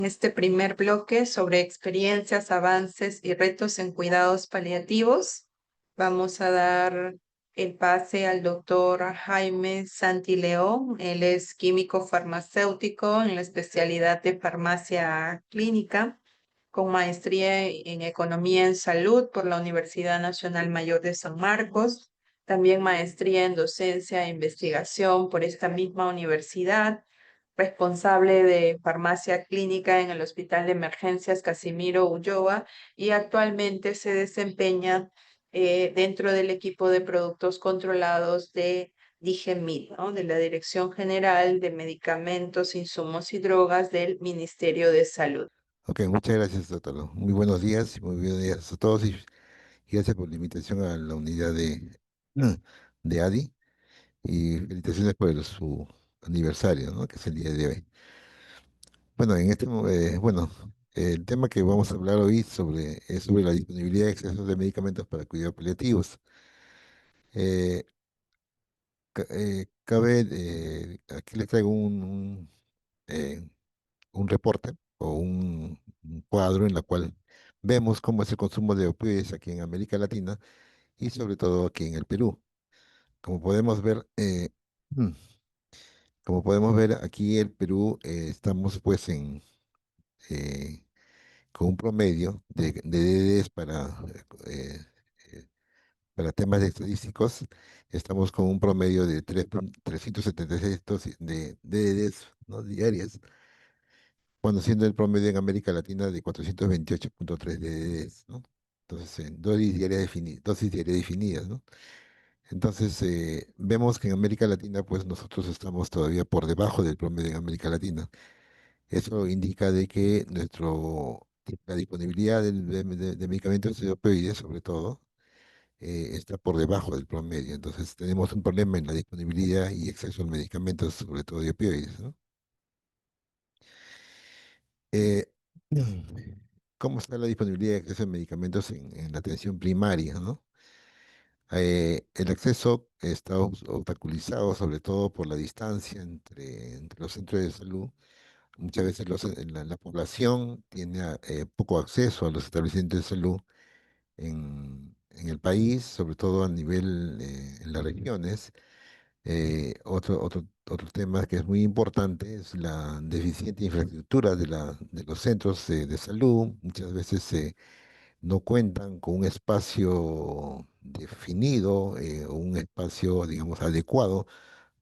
Este primer bloque sobre experiencias, avances y retos en cuidados paliativos. Vamos a dar el pase al doctor Jaime Santileón. Él es químico farmacéutico en la especialidad de farmacia clínica, con maestría en economía en salud por la Universidad Nacional Mayor de San Marcos. También maestría en docencia e investigación por esta misma universidad, responsable de farmacia clínica en el Hospital de Emergencias Casimiro Ulloa, y actualmente se desempeña dentro del equipo de productos controlados de DIGEMIT, ¿no? De la Dirección General de Medicamentos, Insumos y Drogas del Ministerio de Salud. Ok, muchas gracias, doctor. Muy buenos días y muy buenos días a todos y gracias por la invitación a la unidad de ADI y felicitaciones por su aniversario, ¿no? Que es el día de hoy. Bueno, el tema que vamos a hablar hoy es sobre la disponibilidad de excesos de medicamentos para cuidados paliativos. Eh, Aquí les traigo eh, un reporte o un cuadro en la cual vemos cómo es el consumo de opioides aquí en América Latina y sobre todo aquí en el Perú. Como podemos ver, mm, como podemos ver aquí el Perú estamos pues eh, con un promedio de DDs eh, eh, para temas de estadísticos, estamos con un promedio de 376 de DDs, ¿no? diarias, cuando siendo el promedio en América Latina de 428,3 DDs, ¿no? Entonces, en dosis diarias definidas, ¿no? Entonces, vemos que en América Latina, pues nosotros estamos todavía por debajo del promedio en América Latina. Eso indica de que la disponibilidad de medicamentos de opioides, sobre todo, está por debajo del promedio. Entonces, tenemos un problema en la disponibilidad y acceso a medicamentos, sobre todo de opioides, ¿no? Eh, ¿Cómo está la disponibilidad de acceso a medicamentos en la atención primaria, ¿no? El acceso está obstaculizado sobre todo por la distancia entre los centros de salud. Muchas veces la población tiene poco acceso a los establecimientos de salud en el país, sobre todo a nivel en las regiones. Otro tema que es muy importante es la deficiente infraestructura de los centros de salud. Muchas veces no cuentan con un espacio definido o un espacio, digamos, adecuado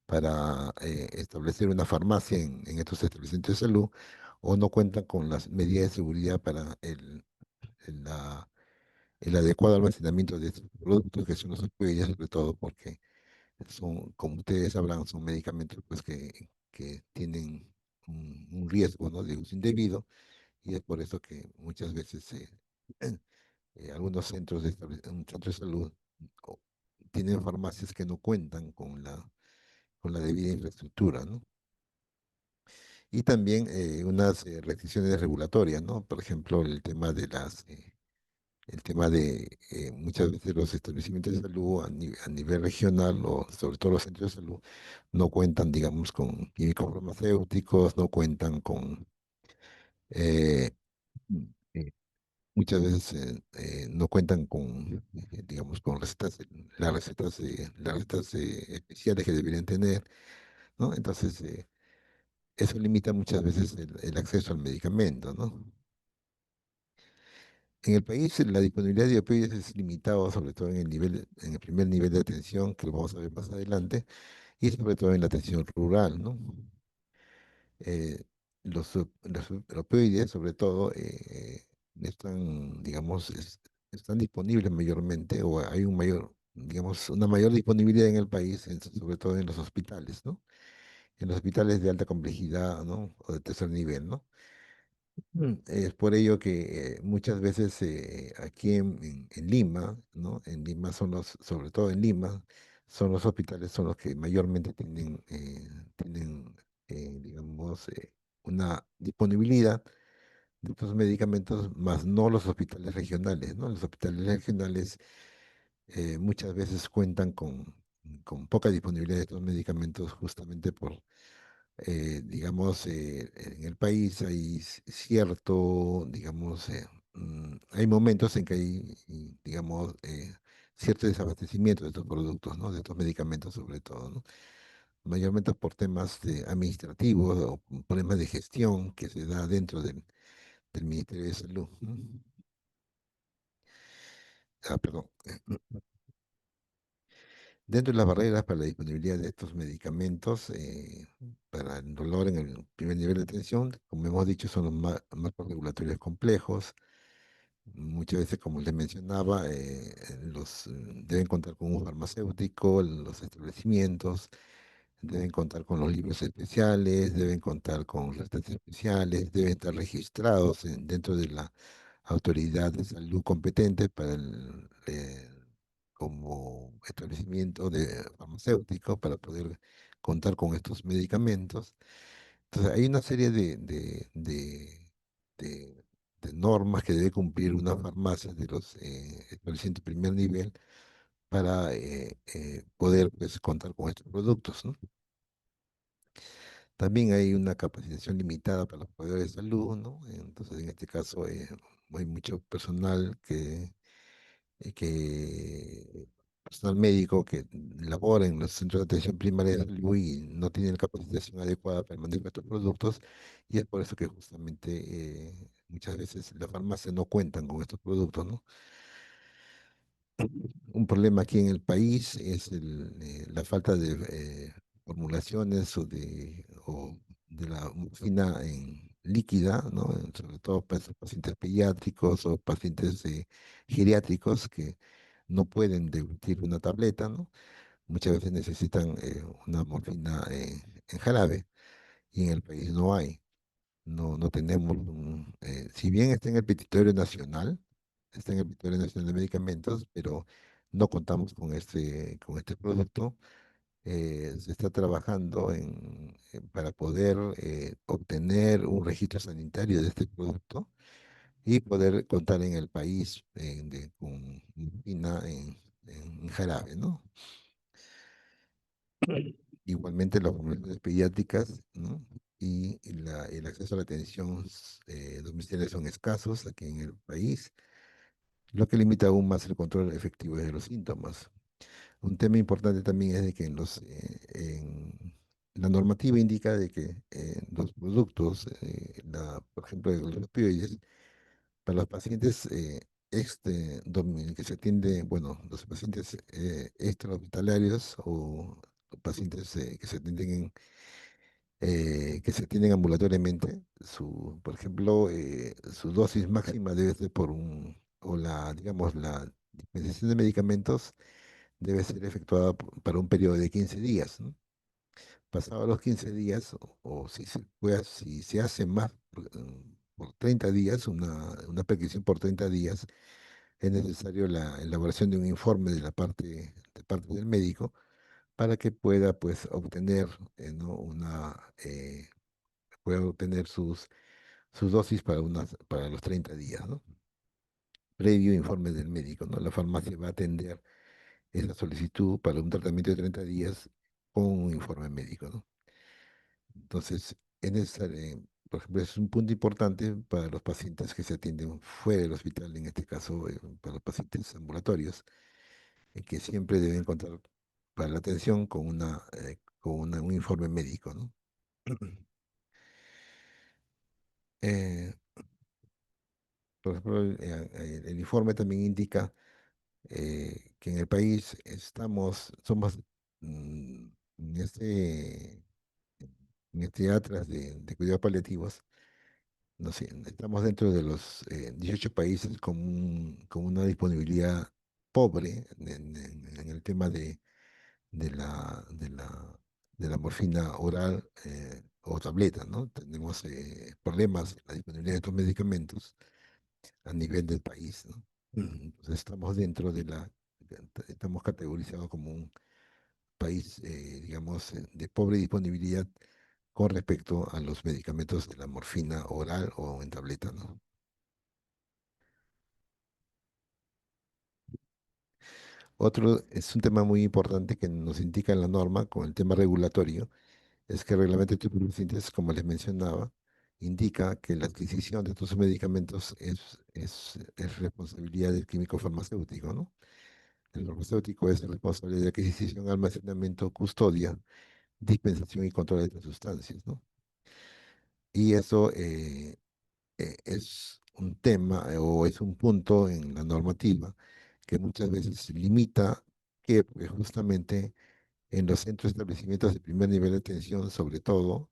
para establecer una farmacia en estos establecimientos de salud, o no cuentan con las medidas de seguridad para el adecuado almacenamiento de estos productos, que son los opioides, sobre todo porque son, como ustedes sabrán, son medicamentos pues, que tienen un riesgo, ¿no? de uso indebido, y es por eso que muchas veces algunos un centro de salud o- tienen farmacias que no cuentan con la debida infraestructura, ¿no? Y también unas restricciones regulatorias, ¿no? Por ejemplo, el tema de muchas veces los establecimientos de salud a nivel regional o sobre todo los centros de salud no cuentan, digamos, con químicos farmacéuticos, no cuentan con eh, eh, muchas veces no cuentan con, digamos, con las recetas especiales que deberían tener, ¿no? Entonces, eso limita muchas veces el acceso al medicamento, ¿no? En el país la disponibilidad de opioides es limitada, sobre todo en el primer nivel de atención, que lo vamos a ver más adelante, y sobre todo en la atención rural, ¿no? eh, los opioides, sobre todo, están, digamos, están disponibles mayormente, o hay digamos, una mayor disponibilidad en el país, sobre todo en los hospitales, ¿no? En los hospitales de alta complejidad, ¿no? O de tercer nivel, ¿no? Es por ello que muchas veces aquí en Lima, ¿no? En Lima sobre todo en Lima, son los hospitales son los que mayormente tienen digamos, una disponibilidad de estos medicamentos, más no los hospitales regionales, ¿no? Los hospitales regionales muchas veces cuentan con poca disponibilidad de estos medicamentos justamente digamos, en el país hay cierto, digamos, hay momentos en que hay, digamos, cierto desabastecimiento de estos productos, ¿no? De estos medicamentos sobre todo, ¿no? Mayormente por temas administrativos o problemas de gestión que se da dentro del Ministerio de Salud, ¿no? Ah, perdón. Dentro de las barreras para la disponibilidad de estos medicamentos para el dolor en el primer nivel de atención, como hemos dicho, son los marcos regulatorios complejos. Muchas veces, como les mencionaba, deben contar con un farmacéutico, los establecimientos, deben contar con los libros especiales, deben contar con recetas especiales, deben estar registrados dentro de la autoridad de salud competente como establecimiento de farmacéutico para poder contar con estos medicamentos. Entonces, hay una serie de- de normas que debe cumplir una farmacia de los establecimientos de primer nivel para poder pues, contar con estos productos, ¿no? También hay una capacitación limitada para los proveedores de salud, ¿no? Entonces, en este caso, hay mucho personal que personal médico que labora en los centros de atención primaria de salud y no tiene la capacitación adecuada para el manejo de estos productos, y es por eso que justamente muchas veces las farmacias no cuentan con estos productos, ¿no? Un problema aquí en el país es la falta de formulaciones o de la morfina en líquida, ¿no? Sobre todo para estos pacientes pediátricos o pacientes geriátricos que no pueden deglutir una tableta, ¿no? Muchas veces necesitan una morfina en jarabe y en el país no hay. No tenemos si bien está en el Petitorio Nacional, está en el Petitorio Nacional de Medicamentos, pero no contamos con este producto. Se está trabajando para poder obtener un registro sanitario de este producto y poder contar en el país con morfina en jarabe, ¿no? Igualmente las formulaciones pediátricas, ¿no? Y el acceso a la atención domiciliaria son escasos aquí en el país, lo que limita aún más el control efectivo de los síntomas. Un tema importante también es de que la normativa indica de que los productos, por ejemplo, los opioides, para los pacientes que se atiende, bueno, los pacientes extrahospitalarios o pacientes que se atienden que se atienden ambulatoriamente, por ejemplo, su dosis máxima debe ser digamos, la dispensación de medicamentos debe ser efectuada para un periodo de 15 días, ¿no? Pasados los 15 días, o si se hace más por 30 días, una prescripción por 30 días, es necesario la elaboración de un informe de parte del médico para que pueda, pues, obtener, ¿no? Pueda obtener sus dosis para los 30 días, ¿no? Previo informe del médico, ¿no? La farmacia va a atender esa solicitud para un tratamiento de 30 días con un informe médico, ¿no? Entonces, por ejemplo, es un punto importante para los pacientes que se atienden fuera del hospital, en este caso, para los pacientes ambulatorios, que siempre deben contar para la atención un informe médico, ¿no? Eh, por ejemplo, el informe también indica que en el país somos mm, en en este atlas de cuidados paliativos, no sé, estamos dentro de los 18 países con una disponibilidad pobre en el tema de la morfina oral o tableta, ¿no? Tenemos problemas en la disponibilidad de estos medicamentos a nivel del país, ¿no? Entonces estamos categorizados como un país, digamos, de pobre disponibilidad con respecto a los medicamentos de la morfina oral o en tableta, ¿no? Otro es un tema muy importante que nos indica en la norma con el tema regulatorio, es que el reglamento de tuberculosis, como les mencionaba, indica que la adquisición de estos medicamentos es responsabilidad del químico farmacéutico, ¿no? El farmacéutico es el responsable de adquisición, almacenamiento, custodia, dispensación y control de estas sustancias, ¿no? Y eso es un tema o es un punto en la normativa que muchas veces limita que pues, justamente en los centros de establecimientos de primer nivel de atención, sobre todo,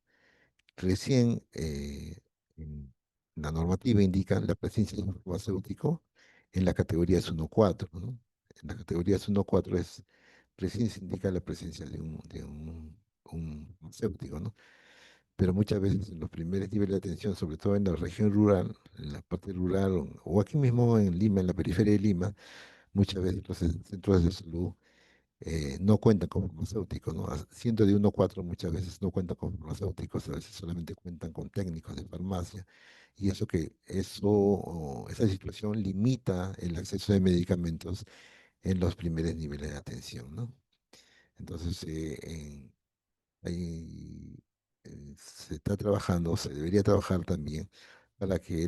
recién en la normativa indica la presencia de un farmacéutico en la categoría 1.4, ¿no? En la categoría 1.4 recién se indica la presencia un farmacéutico, ¿no? Pero muchas veces en los primeros niveles de atención, sobre todo en la región rural, en la parte rural o aquí mismo en Lima, en la periferia de Lima, muchas veces los centros de salud no cuentan con farmacéuticos, ¿no? Siendo de 1.4 muchas veces no cuentan con farmacéuticos, a veces solamente cuentan con técnicos de farmacia, y esa situación limita el acceso de medicamentos en los primeros niveles de atención, ¿no? Entonces, ahí se está trabajando, se debería trabajar también para que,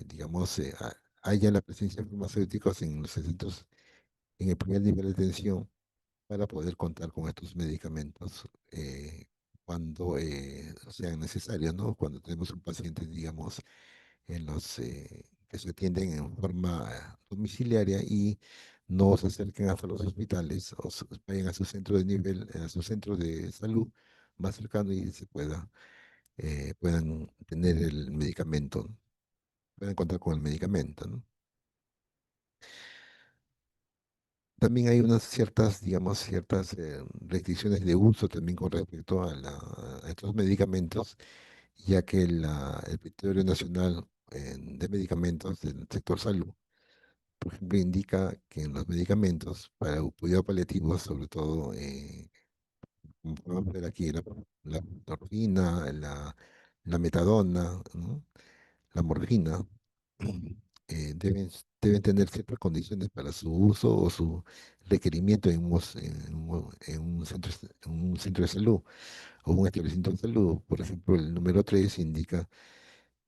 digamos, haya la presencia de farmacéuticos en los centros, en el primer nivel de atención, para poder contar con estos medicamentos cuando sean necesarios, ¿no? Cuando tenemos un paciente, digamos, que se atienden en forma domiciliaria y no se acerquen hasta los hospitales o vayan a su centro de nivel, a su centro de salud más cercano y puedan tener el medicamento, ¿no? Puedan contar con el medicamento, ¿no? También hay unas ciertas, digamos, ciertas restricciones de uso también con respecto a estos medicamentos, ya que el Criterio Nacional de Medicamentos del sector salud, por ejemplo, indica que en los medicamentos para el cuidado paliativo, sobre todo, como podemos ver aquí, la morfina, la metadona, ¿no? La morfina, deben tener ciertas condiciones para su uso o su requerimiento en un centro de salud o un establecimiento de salud. Por ejemplo, el número 3 indica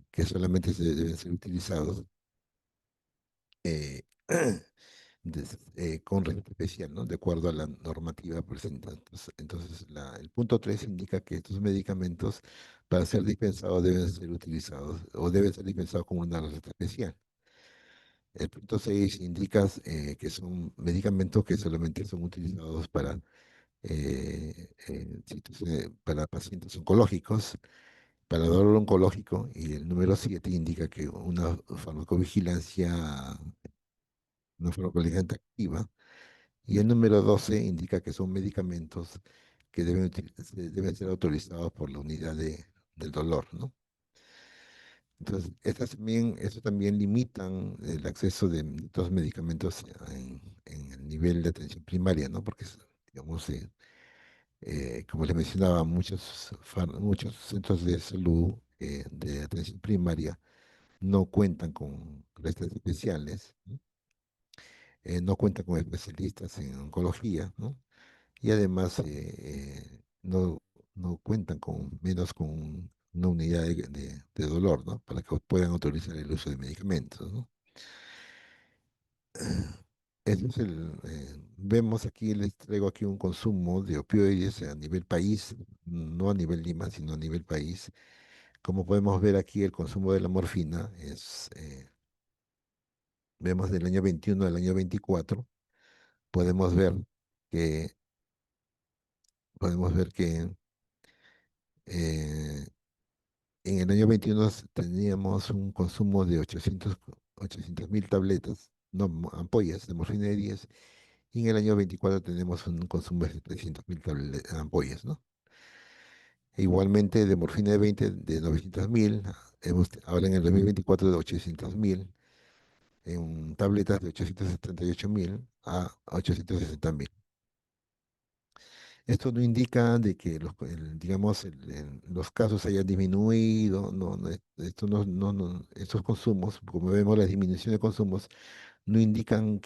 que solamente deben ser utilizados eh, con receta especial, ¿no? De acuerdo a la normativa presentada. Entonces, el punto 3 indica que estos medicamentos, para ser dispensados, deben ser utilizados o deben ser dispensados con una receta especial. El punto 6 indica que son medicamentos que solamente son utilizados para pacientes oncológicos, para dolor oncológico, y el número 7 indica que una farmacovigilancia activa, y el número 12 indica que son medicamentos que deben ser autorizados por la unidad del dolor, ¿no? Entonces, eso también limitan el acceso de estos medicamentos en el nivel de atención primaria, ¿no? Porque, digamos, como les mencionaba, muchos centros de salud de atención primaria no cuentan con recettas especiales, ¿no? No cuentan con especialistas en oncología, ¿no? Y además no cuentan menos con una unidad de dolor, ¿no? Para que puedan autorizar el uso de medicamentos, ¿no? Vemos aquí, les traigo aquí un consumo de opioides a nivel país, no a nivel Lima, sino a nivel país. Como podemos ver aquí, el consumo de la morfina vemos del año 21 al año 24, podemos ver que, podemos ver que eh, en el año 21 teníamos un consumo de 800.000 tabletas, no, ampollas de morfina de 10, y en el año 24 tenemos un consumo de 300.000 ampollas, ¿no? E igualmente de morfina de 20 de 900.000, ahora en el 2024 de 800.000, en tabletas de 878.000 a 860.000. Esto no indica de que digamos, los casos hayan disminuido, esto estos consumos, como vemos, la disminución de consumos no indican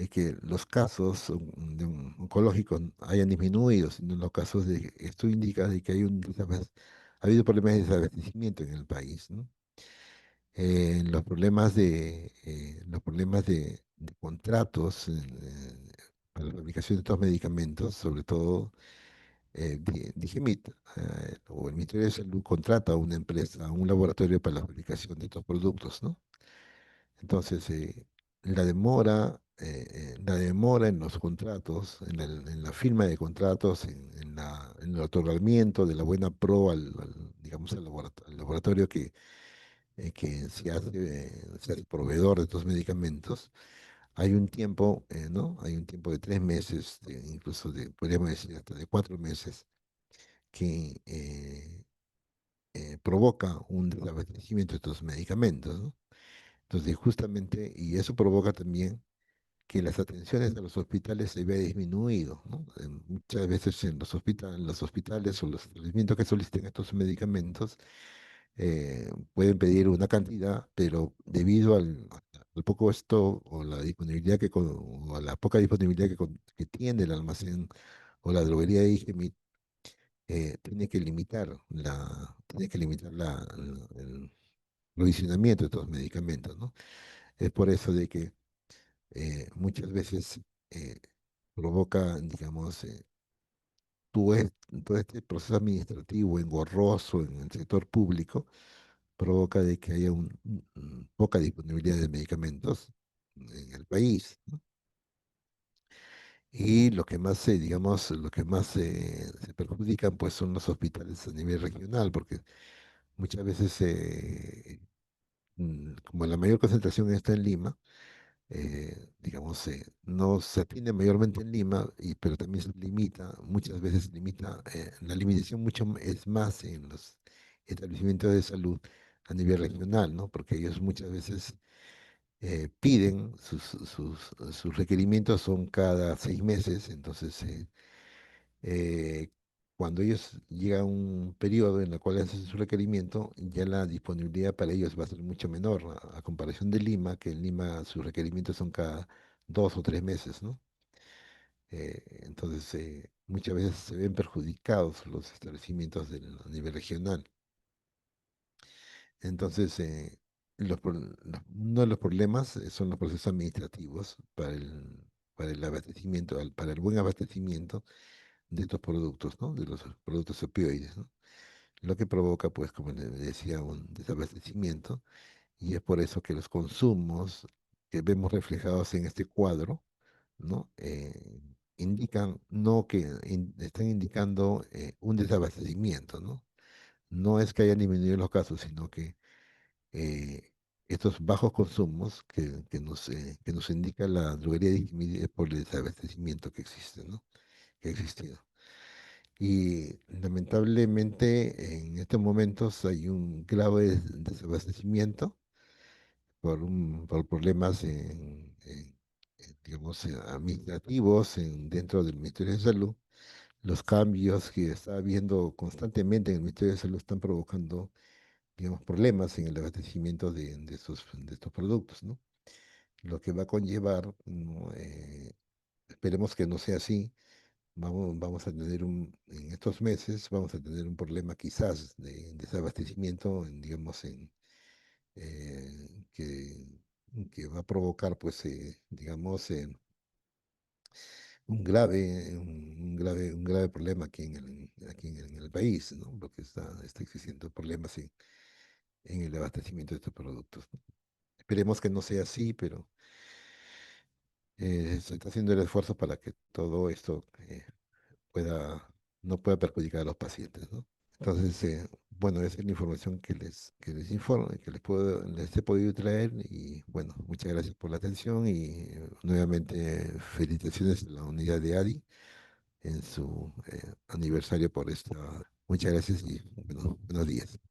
que los casos oncológicos hayan disminuido, sino los casos de, esto indica de que hay ha habido problemas de desabastecimiento en el país, ¿no? Los problemas de contratos para la fabricación de estos medicamentos, sobre todo Digemit, o el Ministerio de Salud contrata a una empresa, a un laboratorio para la fabricación de estos productos, ¿no? Entonces, la demora en los contratos, en la firma de contratos, en el otorgamiento de la buena pro digamos, al laboratorio que se hace proveedor de estos medicamentos, hay un tiempo, ¿no? Hay un tiempo de 3 meses, incluso podríamos decir hasta de 4 meses, que provoca un desabastecimiento de estos medicamentos, ¿no? Entonces, justamente, y eso provoca también que las atenciones a los hospitales se vea disminuido, ¿no? Muchas veces en los hospitales o los establecimientos que soliciten estos medicamentos pueden pedir una cantidad, pero debido al poco stock o la disponibilidad o a la poca disponibilidad que tiene el almacén o la droguería de Igemit, tiene que limitar el provisionamiento de estos medicamentos, ¿no? Es por eso de que muchas veces eh, provoca, digamos, todo este proceso administrativo engorroso en el sector público, provoca de que haya poca disponibilidad de medicamentos en el país, ¿no? Y lo que más digamos, lo que más se perjudican pues son los hospitales a nivel regional, porque muchas veces, como la mayor concentración está en Lima, digamos, no se atiende mayormente en Lima, pero también se limita, muchas veces se limita, la limitación es más en los establecimientos de salud a nivel regional, ¿no? Porque ellos muchas veces piden, sus requerimientos son cada 6 meses, entonces eh, cuando ellos llega a un periodo en el cual hacen su requerimiento, ya la disponibilidad para ellos va a ser mucho menor, a comparación de Lima, que en Lima sus requerimientos son cada 2 o 3 meses, ¿no? Entonces, muchas veces se ven perjudicados los establecimientos a nivel regional. Entonces, uno de los problemas son los procesos administrativos para el abastecimiento, para el buen abastecimiento de estos productos, ¿no? De los productos opioides, ¿no? Lo que provoca, pues, como le decía, un desabastecimiento, y es por eso que los consumos que vemos reflejados en este cuadro, ¿no? Indican, no que están indicando un desabastecimiento, ¿no? No es que hayan disminuido los casos, sino que eh, estos bajos consumos que nos indica la droguería disminuye por el desabastecimiento que existe, ¿no? Que ha existido. Y lamentablemente en estos momentos hay un grave desabastecimiento por problemas digamos, administrativos dentro del Ministerio de Salud. Los cambios que está habiendo constantemente en el Ministerio de Salud están provocando, digamos, problemas en el abastecimiento de estos productos, ¿no? Lo que va a conllevar, ¿no? Esperemos que no sea así. Vamos a tener en estos meses, vamos a tener un problema quizás de desabastecimiento, digamos, que va a provocar, pues, digamos, un grave problema en el país, ¿no? Porque está existiendo problemas en el abastecimiento de estos productos, ¿no? Esperemos que no sea así, pero se está haciendo el esfuerzo para que todo esto pueda, no pueda perjudicar a los pacientes, ¿no? Entonces, bueno, esa es la información que les informo, les he podido traer y bueno, muchas gracias por la atención y nuevamente felicitaciones a la unidad de ADI en su aniversario por esta. Muchas gracias y bueno, buenos días.